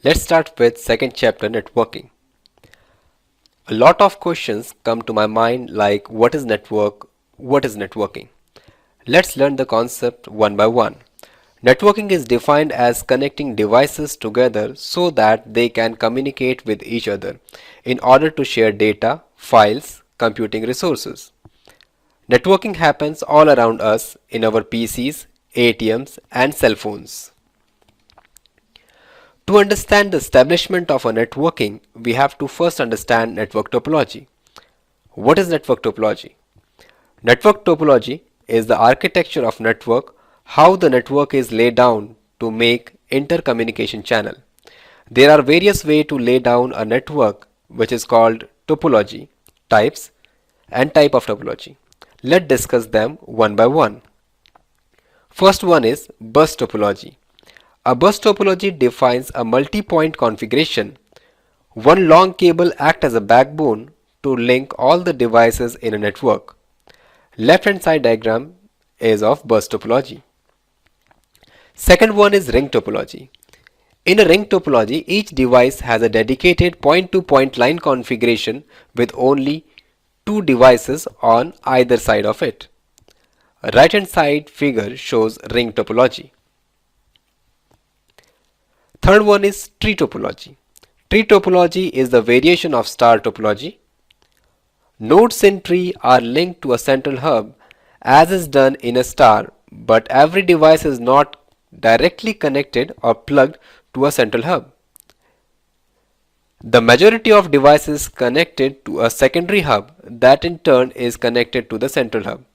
Let's start with second chapter, networking. A lot of questions come to my mind like what is network, what is networking? Let's learn the concept one by one. Networking is defined as connecting devices together so that they can communicate with each other in order to share data, files, computing resources. Networking happens all around us in our PCs, ATMs, and cell phones. To understand the establishment of a networking, we have to first understand network topology. What is network topology? Network topology is the architecture of network, how the network is laid down to make intercommunication channel. There are various ways to lay down a network which is called topology, types and type of topology. Let's discuss them one by one. First one is bus topology. A bus topology defines a multi-point configuration. One long cable acts as a backbone to link all the devices in a network. Left hand side diagram is of bus topology. Second one is ring topology. In a ring topology, each device has a dedicated point-to-point line configuration with only two devices on either side of it. A right hand side figure shows ring topology. Third one is tree topology. Tree topology is the variation of star topology. Nodes in tree are linked to a central hub as is done in a star, but every device is not directly connected or plugged to a central hub. The majority of devices connected to a secondary hub that in turn is connected to the central hub.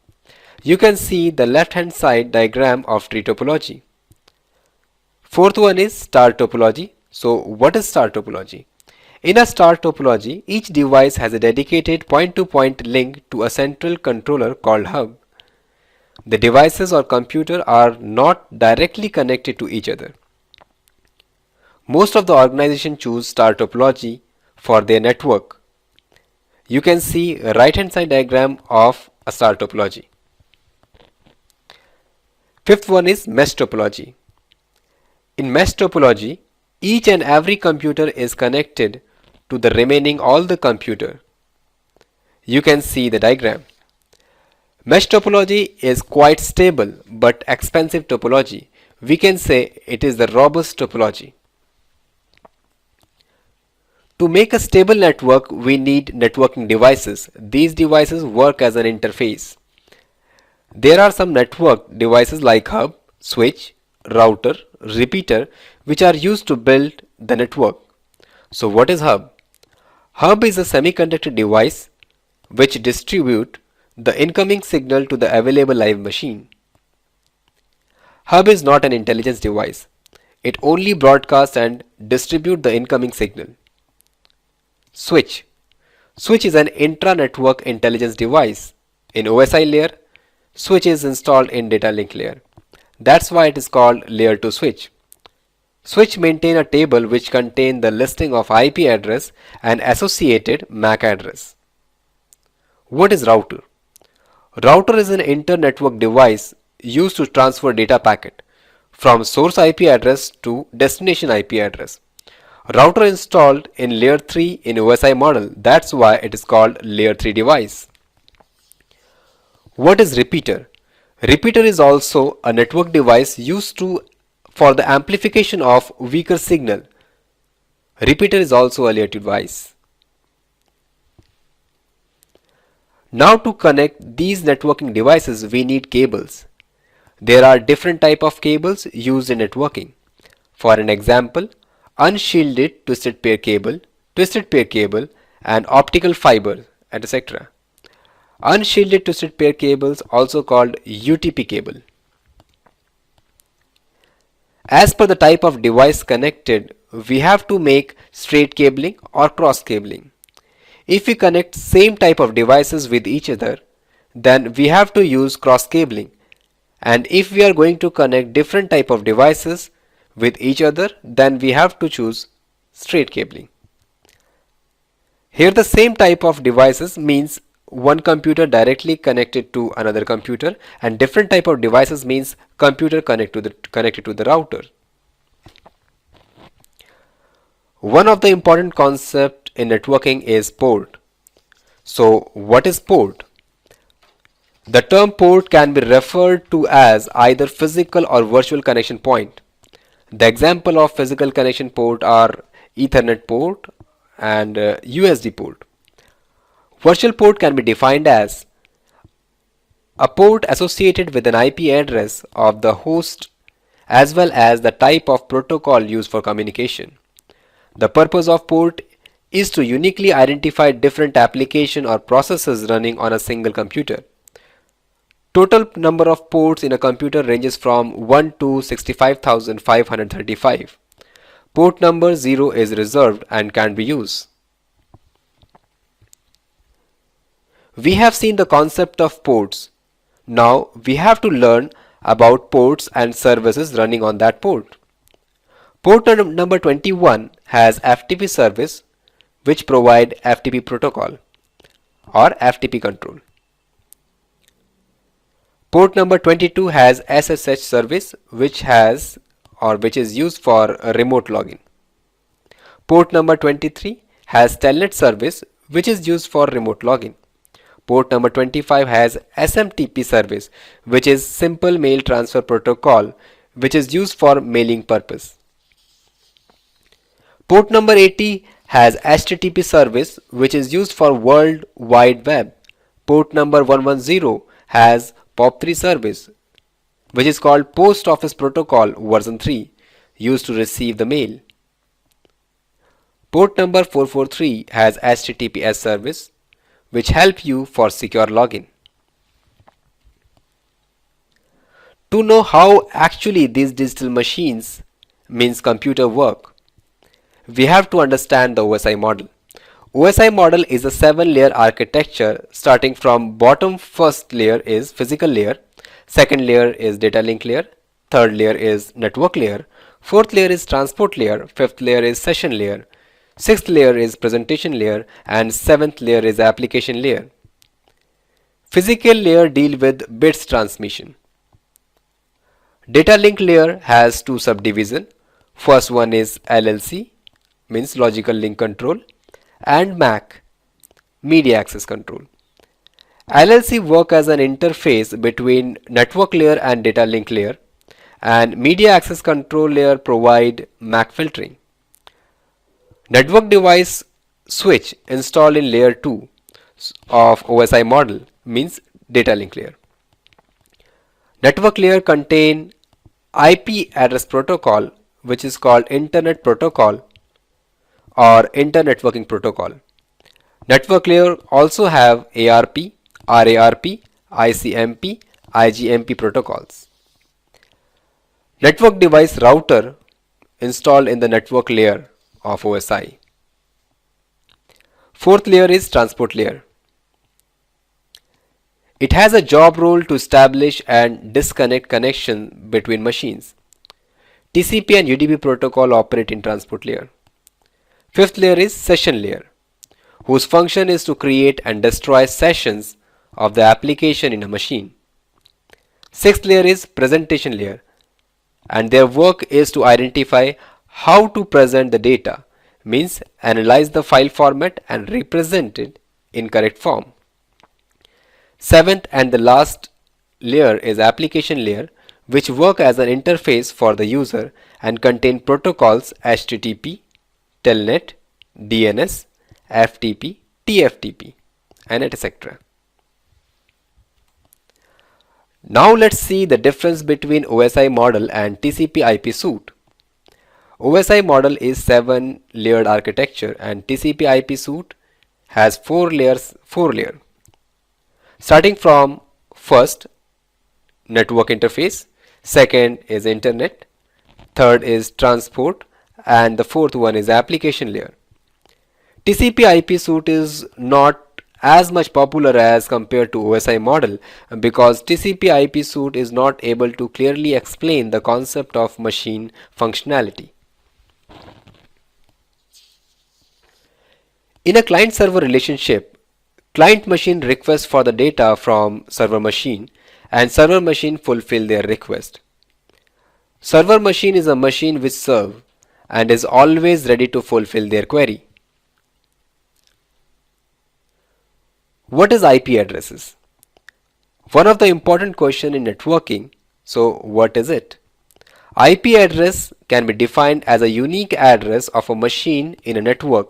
You can see the left hand side diagram of tree topology. Fourth one is star topology. So what is star topology? In a star topology, each device has a dedicated point-to-point link to a central controller called hub. The devices or computer are not directly connected to each other. Most of the organizations choose star topology for their network. You can see a right hand side diagram of a star topology. Fifth one is mesh topology. In mesh topology, each and every computer is connected to the remaining all the computer. You can see the diagram. Mesh topology is quite stable but expensive topology. We can say it is the robust topology. To make a stable network, we need networking devices. These devices work as an interface. There are some network devices like hub, switch, router, repeater which are used to build the network. So what is hub? Hub is a semiconductor device which distribute the incoming signal to the available live machine. Hub is not an intelligence device. It only broadcasts and distributes the incoming signal. Switch. Switch is an intra-network intelligence device. In OSI layer, switch is installed in data link layer. That's why it is called layer 2 switch. Switch maintain a table which contain the listing of IP address and associated MAC address. What is router? Router is an inter-network device used to transfer data packet from source IP address to destination IP address. Router installed in layer 3 in OSI model. That's why it is called layer 3 device. What is repeater? Repeater is also a network device used for the amplification of weaker signal. Repeater is also a layer 2 device. Now to connect these networking devices we need cables. There are different type of cables used in networking. For an example, unshielded twisted pair cable, and optical fiber, etc. Unshielded twisted pair cables also called UTP cable. As per the type of device connected, we have to make straight cabling or cross cabling. If we connect same type of devices with each other, then we have to use cross cabling. And if we are going to connect different type of devices with each other, then we have to choose straight cabling. Here the same type of devices means one computer directly connected to another computer, and different type of devices means computer connected to the router. One of the important concepts in networking is port. So, what is port? The term port can be referred to as either physical or virtual connection point. The example of physical connection port are Ethernet port and USD port. Virtual port can be defined as a port associated with an IP address of the host as well as the type of protocol used for communication. The purpose of port is to uniquely identify different applications or processes running on a single computer. Total number of ports in a computer ranges from 1 to 65,535. Port number 0 is reserved and can be used. We have seen the concept of ports. Now we have to learn about ports and services running on that port. Port number 21 has FTP service which provide FTP protocol or FTP control. Port number 22 has SSH service which is used for a remote login. Port number 23 has Telnet service which is used for remote login. Port number 25 has SMTP service which is simple mail transfer protocol which is used for mailing purpose. Port number 80 has HTTP service which is used for World Wide Web. Port number 110 has POP3 service which is called Post Office Protocol version 3 used to receive the mail. Port number 443 has HTTPS service which help you for secure login. To know how actually these digital machines means computer work, we have to understand the OSI model. OSI model is a 7-layer architecture starting from bottom. First layer is physical layer, second layer is data link layer, third layer is network layer, fourth layer is transport layer, fifth layer is session layer, sixth layer is presentation layer and seventh layer is application layer. Physical layer deal with bits transmission. Data link layer has two subdivisions. First one is LLC means logical link control and MAC media access control. LLC work as an interface between network layer and data link layer, and media access control layer provide MAC filtering. Network device switch installed in layer 2 of OSI model means data link layer. Network layer contain IP address protocol which is called Internet Protocol or Internetworking Protocol. Network layer also have ARP, RARP, ICMP, IGMP protocols. Network device router installed in the network layer of OSI. Fourth layer is transport layer. It has a job role to establish and disconnect connection between machines. TCP and UDP protocol operate in transport layer. Fifth layer is session layer, whose function is to create and destroy sessions of the application in a machine. Sixth layer is presentation layer, and their work is to identify how to present the data, means analyze the file format and represent it in correct form. Seventh and the last layer is application layer, which work as an interface for the user and contain protocols HTTP, Telnet, DNS, FTP, TFTP, and etc. Now let's see the difference between OSI model and TCP/IP suite. OSI model is 7-layered architecture and TCP/IP suite has 4 layers. Starting from first, network interface, second is internet, third is transport, and the fourth one is application layer. TCP/IP suite is not as much popular as compared to OSI model because TCP/IP suite is not able to clearly explain the concept of machine functionality. In a client-server relationship, client machine requests for the data from server machine and server machine fulfill their request. Server machine is a machine which serve and is always ready to fulfill their query. What is IP addresses? One of the important questions in networking. So what is it? IP address can be defined as a unique address of a machine in a network.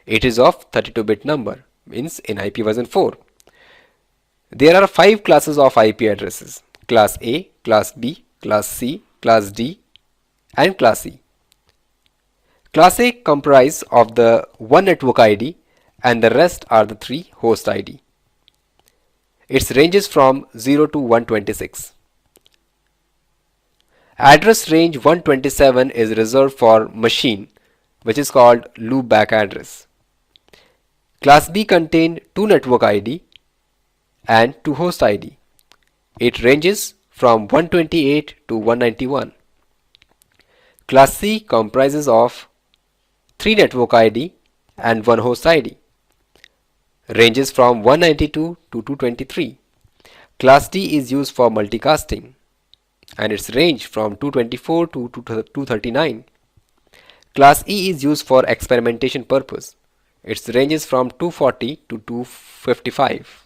It is of 32-bit number, means in IP version 4. There are 5 classes of IP addresses: class A, class B, class C, class D, and class E. Class A comprises of the one network ID and the rest are the 3 host ID. It ranges from 0 to 126. Address range 127 is reserved for machine, which is called loopback address. Class B contains 2 network ID and 2 host ID. It ranges from 128 to 191. Class C comprises of 3 network ID and 1 host ID. Ranges from 192 to 223. Class D is used for multicasting and its range from 224 to 239. Class E is used for experimentation purpose. Its ranges from 240 to 255.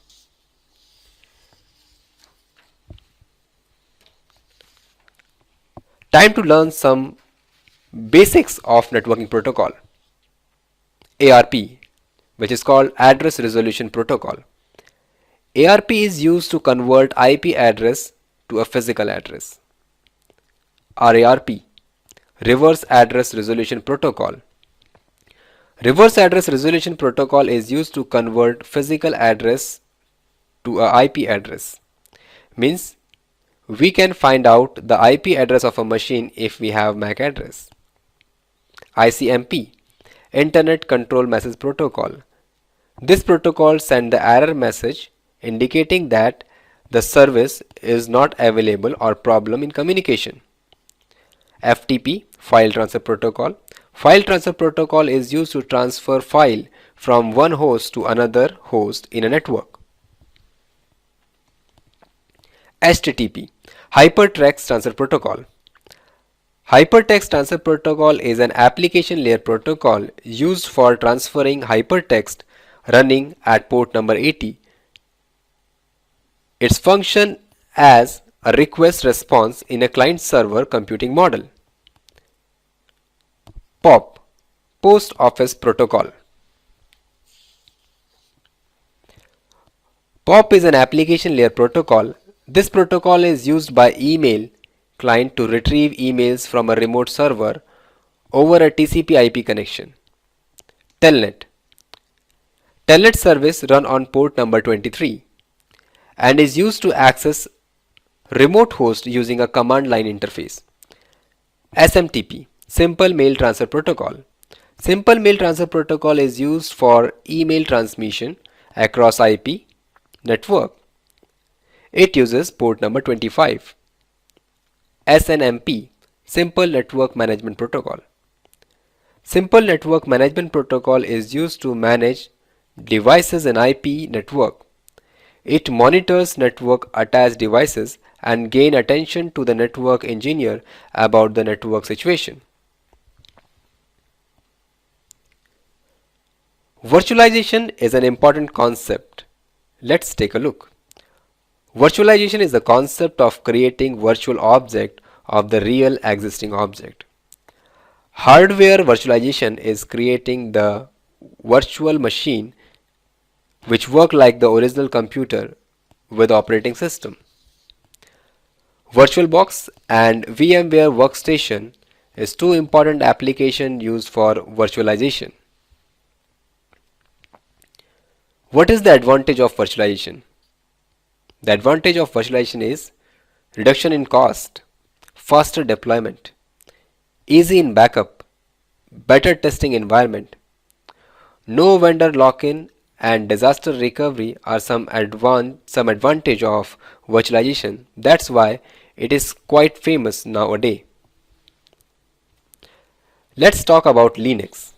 Time to learn some basics of networking protocol. ARP, which is called Address Resolution Protocol. ARP is used to convert IP address to a physical address. RARP, Reverse Address Resolution Protocol. Reverse Address Resolution Protocol is used to convert physical address to a IP address. Means we can find out the IP address of a machine if we have MAC address. ICMP, Internet Control Message Protocol. This protocol sends the error message indicating that the service is not available or problem in communication. FTP, File Transfer Protocol. File Transfer Protocol is used to transfer file from one host to another host in a network. HTTP, Hypertext Transfer Protocol. Hypertext Transfer Protocol is an application layer protocol used for transferring hypertext running at port number 80. Its function as a request response in a client-server computing model. POP, Post Office Protocol. POP is an application layer protocol. This protocol is used by email client to retrieve emails from a remote server over a TCP/IP connection. Telnet. Telnet service run on port number 23 and is used to access remote host using a command line interface. SMTP, Simple Mail Transfer Protocol. Simple Mail Transfer Protocol is used for email transmission across IP network. It uses port number 25. SNMP, Simple Network Management Protocol. Simple Network Management Protocol is used to manage devices in IP network. It monitors network attached devices and gain attention to the network engineer about the network situation. Virtualization is an important concept. Let's take a look. Virtualization is the concept of creating virtual object of the real existing object. Hardware virtualization is creating the virtual machine which work like the original computer with operating system. VirtualBox and VMware Workstation is two important applications used for virtualization. What is the advantage of virtualization? The advantage of virtualization is reduction in cost, faster deployment, easy in backup, better testing environment, no vendor lock-in, and disaster recovery are some advantage of virtualization. That's why it is quite famous nowadays. Let's talk about Linux.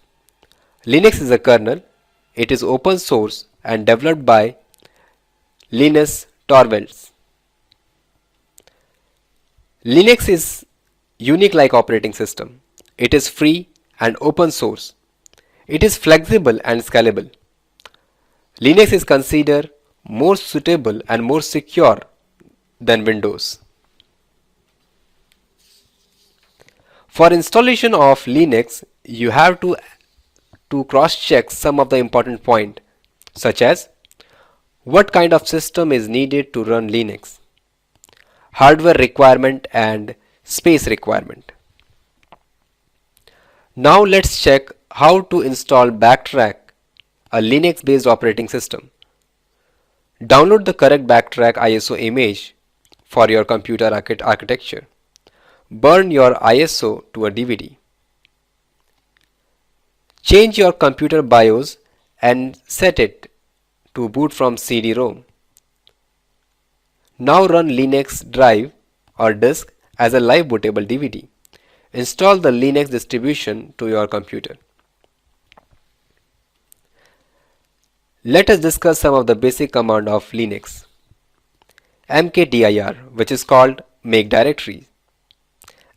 Linux is a kernel. It is open source and developed by Linus Torvalds. Linux is unique like operating system. It is free and open source. It is flexible and scalable. Linux is considered more suitable and more secure than Windows. For installation of Linux, you have to cross-check some of the important points, such as what kind of system is needed to run Linux, hardware requirement and space requirement. Now let's check how to install Backtrack, a Linux-based operating system. Download the correct Backtrack ISO image for your computer architecture. Burn your ISO to a DVD. Change your computer BIOS and set it to boot from CD-ROM. Now run Linux drive or disk as a live bootable DVD. Install the Linux distribution to your computer. Let us discuss some of the basic command of Linux. mkdir, which is called make directory.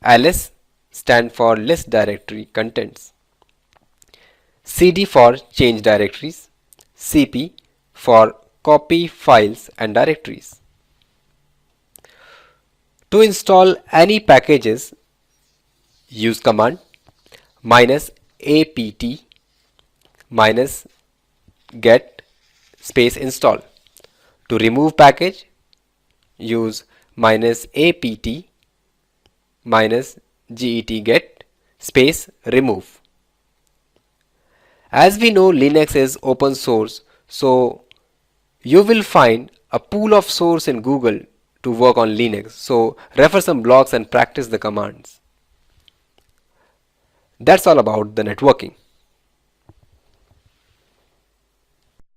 ls stand for list directory contents. cd for change directories. cp for copy files and directories. To install any packages, use command -apt -get space install. To remove package, use -apt -get get space remove. As we know, Linux is open source, so you will find a pool of source in Google to work on Linux. So refer some blogs and practice the commands. That's all about the networking.